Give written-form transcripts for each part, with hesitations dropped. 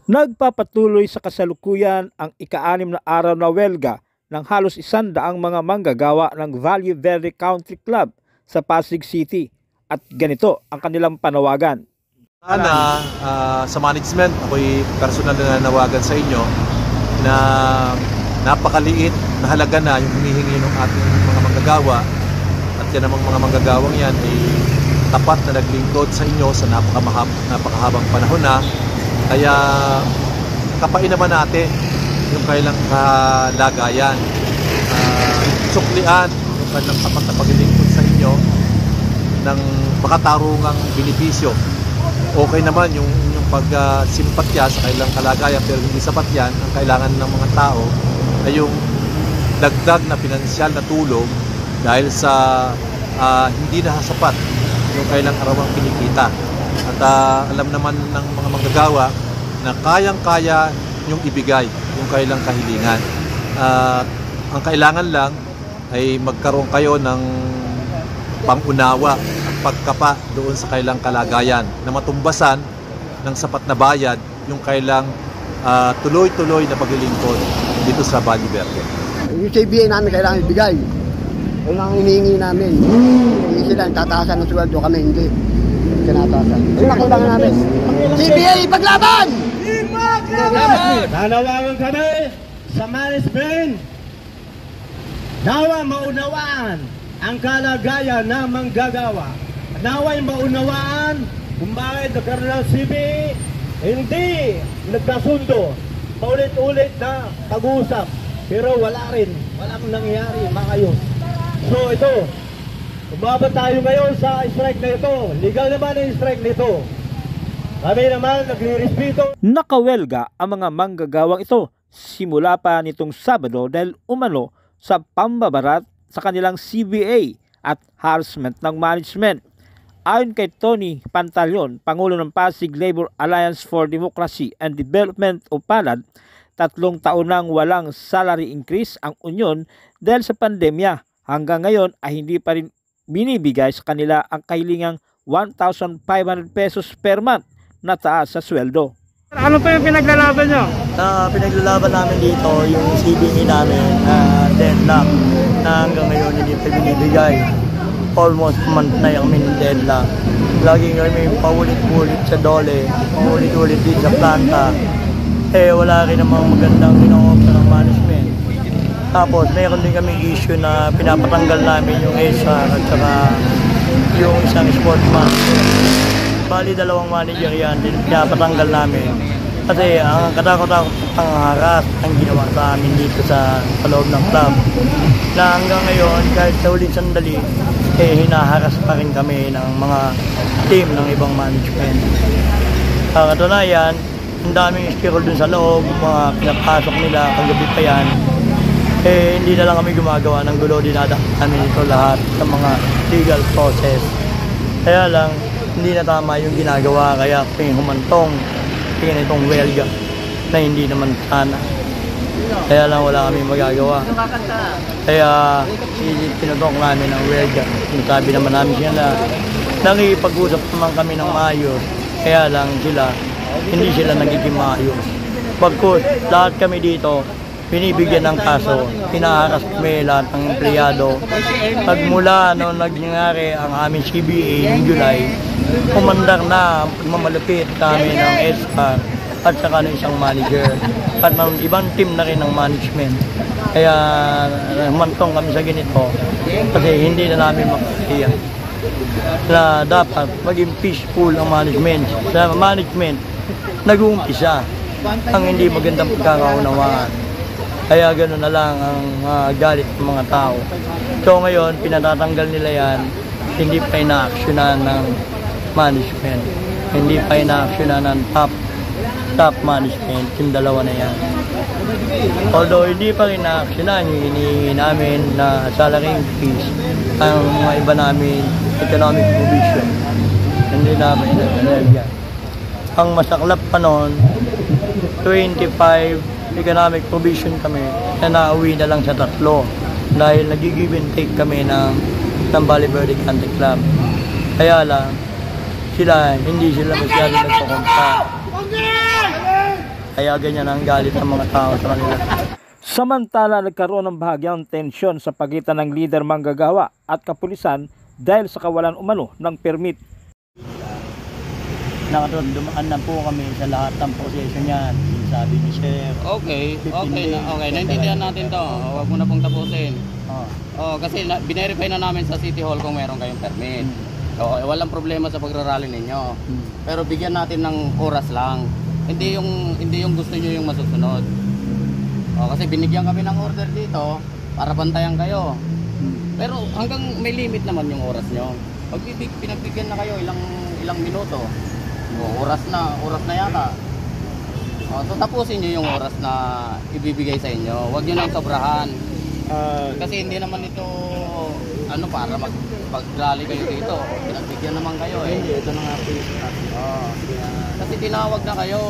Nagpapatuloy sa kasalukuyan ang ika-6 na araw na welga ng halos 100 mga manggagawa ng Valle Verde Country Club sa Pasig City. At ganito ang kanilang panawagan. Sana sa management, ako'y personal na nanawagan sa inyo na napakaliit na halaga na yung hinihingi ng ating mga manggagawa. At yan namang mga manggagawang yan ay tapat na naglingkod sa inyo sa napakahabang panahon na. Kaya kapain naman natin yung kailang kalagayan. Suklian yung kailang tapat na paglingkod sa inyo ng makatarungang benepisyo. Okay naman yung pagsimpatya sa kailang kalagayan, pero hindi sapat yan. Ang kailangan ng mga tao ay yung dagdag na pinansyal na tulong dahil sa hindi na sapat yung kailang arawang kinikita. At alam naman ng mga manggagawa na kayang-kaya yung ibigay yung kailang kahilingan. Ang kailangan lang ay magkaroon kayo ng pangunawa at pagkapa doon sa kailang kalagayan na matumbasan ng sapat na bayad yung kailang tuloy-tuloy na paglilingkod dito sa Valle Verde. Yung CBA namin kailangan ibigay. Yun ang hinihingi namin. Hindi sila tataasan ng sweldo, kami hindi. Tinatasan. Yun ang kailangan namin. CBA, paglaban! Ipaglaban! Nanawagan kami sa management. Nawa maunawaan ang kalagayan ng manggagawa. Nawa'y maunawaan kung bakit nagkaroon ng CBA hindi nagkasundo. Paulit-ulit na pag-uusap. Pero walang nangyayari, maayos. So ito, umabot tayo ngayon sa strike na ito. Legal naman ang strike nito. Kami naman nagre-respeto. Nakawelga ang mga manggagawang ito simula pa nitong Sabado dahil umano sa pambabarat sa kanilang CBA at harassment ng management. Ayon kay Tony Pantaleon, Pangulo ng Pasig Labor Alliance for Democracy and Development o PALAD, 3 taon nang walang salary increase ang union dahil sa pandemya. Hanggang ngayon ay hindi pa rin binibigay sa kanila ang kahilingang 1,500 pesos per month na taas sa sweldo. Ano pa yung pinaglalaban nyo? Pinaglalaban namin dito yung CBA namin na deadlock na hanggang ngayon hindi pa binibigay. Almost month na yung deadlock. Lagi kami paulit-ulit sa dole, paulit-ulit din sa planta. Wala rin namang magandang ino-offer ng management. Tapos mayroon din kami issue na pinapatanggal namin yung SR at saka yung isang sportsman. Bali 2 manager yan, pinapatanggal namin. Kasi ang katakot-takot ang haras ang ginawa sa amin dito sa loob ng club. Na hanggang ngayon, kahit sa huling sandali, hinaharas pa rin kami ng mga team ng ibang management. Katunayan, ang daming stirol dun sa loob, mga pinapasok nila, kagabi pa yan. Hindi na lang kami gumagawa ng gulo, dinadaan namin ito lahat sa mga legal process. Kaya lang, hindi na tama yung ginagawa, kaya humantong itong welga na hindi naman sana. Kaya lang wala kami magagawa. Kaya pinutok namin ang welga. Sinasabi naman namin siya na nakikipag-usap naman kami ng maayos. Kaya lang hindi sila nagiging maayos. Pagkos lahat kami dito, binibigyan ng kaso, pinaharas kami lahat ng empleyado. Pagmula noong nangyari ang aming CBA noong July, kumandar na mamalupit kami ng SR at saka ng isang manager at ng ibang team na rin ng management. Kaya humantong kami sa ganito kasi hindi na namin makakaya na dapat maging peaceful ang management. Sa management, nag-uumpisa ang hindi magandang pagkakaunawaan. Kaya gano'n na lang ang galit ng mga tao. So ngayon, pinatatanggal nila yan, hindi pa ina-actionan ng management. Hindi pa ina-actionan ng top management, yung 2 na yan. Although hindi pa rin na-actionan, yung hinihingi namin na salary increase, ang mga iba namin economic provision. Hindi namin yan. Ang masaklap pa noon, 25 economic provision kami na nauwi na lang sa 3 dahil nag-give and take kami ng Valle Verde Country Club. Kaya lang, hindi sila masyado nagpakompa. Kaya ganyan ang galit ng mga tao sa kanila. Samantala, nagkaroon ng bahagyang tensyon sa pagitan ng leader manggagawa at kapulisan dahil sa kawalan umano ng permit. Dumaan na po kami sa lahat ng proseso niyan. Sabi ni Chef. Okay, naintindihan natin to. Huwag mo na pong tapusin. Kasi binerify na namin sa City Hall kung meron kayong permit. Walang problema sa pagrarally ninyo. Pero bigyan natin ng oras lang. Hindi yung gusto niyo yung masusunod. Kasi binigyan kami ng order dito para bantayan kayo. Pero hanggang may limit naman yung oras nyo. Pag pinagbigyan na kayo ilang minuto, oras na yata. So tapusin nyo yung oras na ibibigay sa inyo. Huwag nyo nang sobrahan. Kasi hindi naman ito para mag-rally kayo dito. Pinagbigyan naman kayo eh. Ito na nga po yung kasi tinawag na kayo.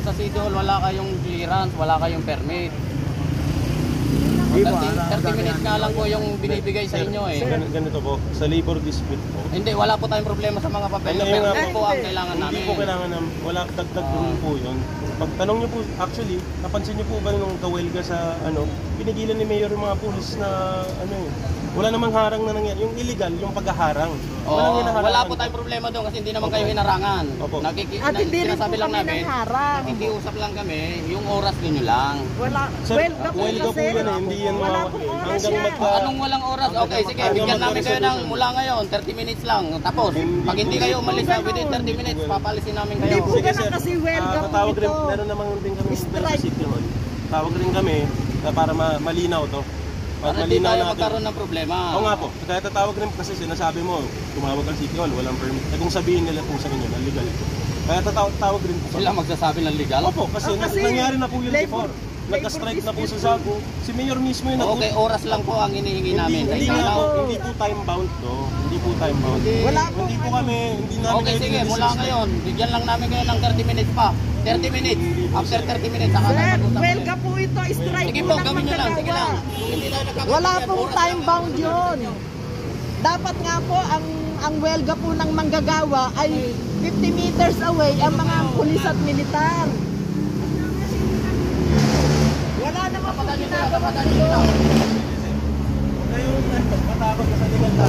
Sa City Hall wala kayong clearance, wala kayong permit. 30 minutes nga lang po yung binibigay sa inyo eh. Ganito po, sa labor dispute po. Hindi, wala po tayong problema sa mga papel. Pero po ang kailangan namin. Hindi po kailangan wala dagdag rule po yun. Pagtanong nyo po, actually, napansin nyo po ba nung kawelga sa pinigilan ni Mayor yung mga pulis na wala namang harang na nangyari. Yung illegal, yung paghaharang. Wala po tayong problema doon kasi hindi naman kayo hinarangan. At hindi rin po Sinasabi lang kami namin, ng harang. nakikiusap lang kami, yung oras ninyo lang. Wala. Sir, kawelga po yan eh, hindi yan Wala pong oras hanggang yan. Anong walang oras? Okay, sige, bigyan namin kayo ng mula ngayon, 30 minutes lang. Tapos, pag hindi kayo umalis within 30 minutes, papalisin namin kayo. Hindi po ganun kasi welcome po tatawag rin, ito. meron naman din kami sa Strike. City Hall. Tawag rin kami para malinaw to. Para hindi tayo magkaroon ng problema. Oo nga po, kaya tatawag rin kasi sinasabi mo, tumawag ang City Hall, walang permit. Kung sabihin nila po sa inyo, na legal ito. Kaya tatawag rin po. Sila magsasabi ng legal? Opo, kasi nangyari na po yun before. Nagka-strike na po sa Zago. Si Mayor mismo yun. Okay, oras lang po ang hinihingi namin. Hindi po time bound to. Hindi po time bound. Wala po. Hindi po kami, hindi namin Okay, sige, mula ngayon, bigyan lang namin kayo ng 30 minutes pa. 30 minutes. After 30 minutes, saka Sir, tayo mag-usap. welga po ito. Strike Sige po po, ng gawin nyo lang. Sige manggagawa. lang. Hindi tayo nagkakaroon. Wala pong Oras time lang. bound yun. Dapat nga po ang welga po ng manggagawa ay 50 meters away ang mga pulis at militar. Wala naman po ginagawa dito. matakot ka sa legal na.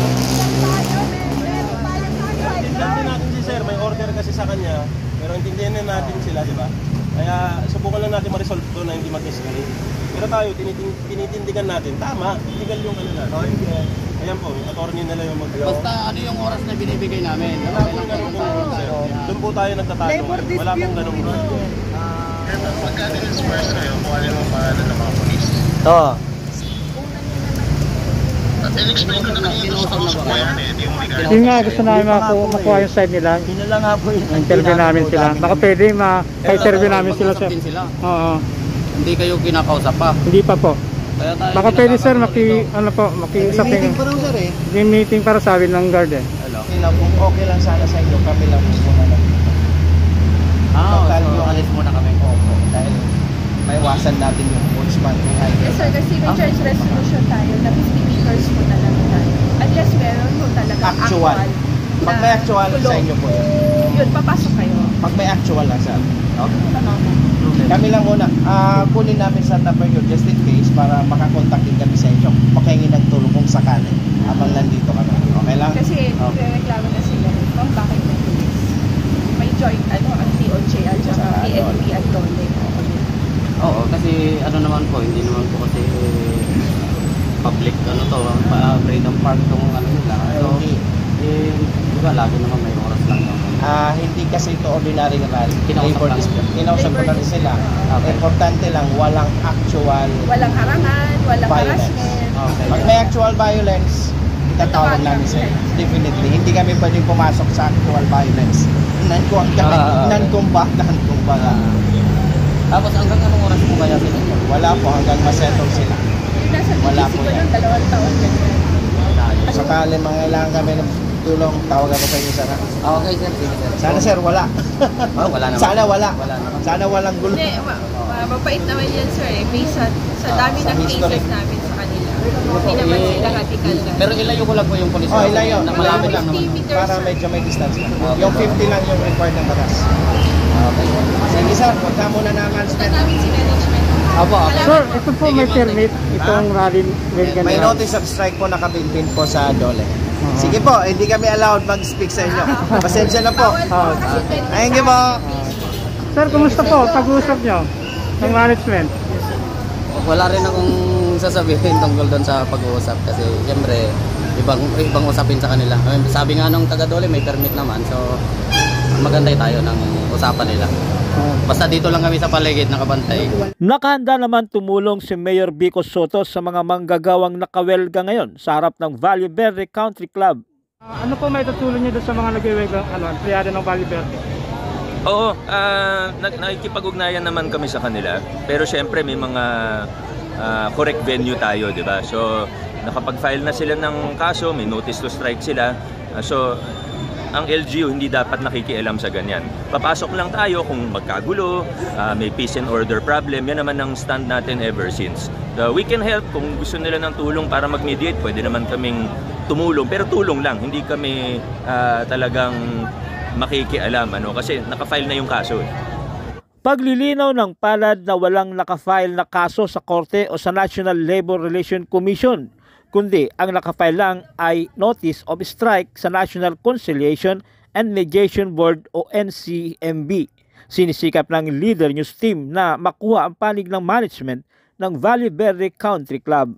Intindihan natin si sir, may order kasi sa kanya, pero intindihan natin sila, di ba? Kaya subukan lang natin ma-resolve doon na hindi mag-escalate. Pero tayo, tinitindigan natin, tama, legal yung natin. Ayan po, yung attorney nila yung mag-gawa. Basta ano yung oras na binibigay namin. Wala pong ganun po, sir. Doon po tayo nagtatanong. Wala pong ganun po. Pagka-express kayo, kung ano yung pangalan ng mga polis. Oo. In-explain ko na kanina sa kausap ko yan eh. Hindi mo regard. Yun nga, gusto namin makuha yung side nila. Yun na lang nga po yun. Interview namin sila. Baka pwede ma-interview namin sila, sir. Kausapin sila. Oo. Hindi kayo kinakausap pa. Hindi pa po. Kaya tayo Baka pwede, sir, pinagkakaroon dito. makiusap Meeting kayo. pa raw, sir eh. Yung meeting para sabi ng guard eh. Hello. Kung okay lang sana sa inyo, kami lang muna lang. So alis muna kami. Opo, dahil maiwasan natin yung ombudsman. Yes sir, kasi may charge resolution tayo na 50 meters po na lang tayo. Unless meron po talaga Actual. Pag may actual sa inyo po yun. Yun, papasok kayo. Pag may actual lang sir. Okay. Kami lang muna. Kunin namin sa number nyo just in case para makakontak din kami sa inyo. Makahingi ng tulong kung sakali habang nandito kami. Okay lang? Kasi reklamo na sila. Ma'am, bakit na police? May joint, ang DOJ at saka PNP at DOLE. Oo, kasi ano naman po, hindi naman po kasi public freedom park tong ano nila. So, di ba lagi naman may oras lang naman. Hindi kasi ito ordinary rally. Kinausap lang. Kinausap ko na rin sila. Okay. Importante lang, walang actual Walang harangan, walang violence. harassment. Okay. Pag may actual violence, itatawag namin sila. Definitely. Hindi kami pwedeng pumasok sa actual violence. Nan-kumbaga. Tapos hanggang anong oras po kaya sila? Wala po hanggang masettle sila. Nasa Wala BGC po ko yan. nun, 2 taon ganyan. Sakali mangailangan kami ng tulong, tawagan ko sa inyo sir. Okay sir, sige sir. Sana sir, wala. Wala naman. Sana wala. Wala naman. Sana walang gulo. Hindi, mabait naman yan sir eh. Based sa dami sa ng history. cases namin sa kanila. Hindi naman sila radical na. Pero ilayo ko lang po yung police. Ilayo. Na malapit lang 50 naman. meters Para sir. medyo may distance lang. Yung 50 lang yung required ng batas. Okay. Sige sir, punta muna na management. namin si management. Opo. Sir, ito po may permit, itong rally welcome. May notice of strike po nakabinbin po sa Dole. Sige po, hindi kami allowed mag-speak sa inyo. Pasensya na po. Thank you po. Sir, kumusta po pag-uusap nyo ng management? Wala rin akong sasabihin tungkol doon sa pag-uusap kasi siyempre ibang usapin sa kanila. Sabi nga nung taga Dole may permit naman, so magantay tayo ng usapan nila. Basta dito lang kami sa paligid nakabantay. Nakahanda naman tumulong si Mayor Vico Soto sa mga manggagawang nakawelga ngayon sa harap ng Valle Verde Country Club. Ano po may tutulong nyo doon sa mga nag-iwega, empleyado ng Valle Verde? Oo, nakikipag-ugnayan naman kami sa kanila. Pero syempre may mga correct venue tayo, di ba? So nakapag-file na sila ng kaso, may notice to strike sila. So ang LGU hindi dapat nakikialam sa ganyan. Papasok lang tayo kung magkagulo, may peace and order problem. Yan naman ang stand natin ever since. We can help kung gusto nila ng tulong para mag-mediate. Pwede naman kaming tumulong, pero tulong lang. Hindi kami talagang makikialam kasi nakafile na yung kaso. Paglilinaw ng palad na walang nakafile na kaso sa Korte o sa National Labor Relations Commission, kundi ang nakafile lang ay Notice of Strike sa National Conciliation and Mediation Board o NCMB. Sinisikap ng Leader News Team na makuha ang panig ng management ng Valle Verde Country Club.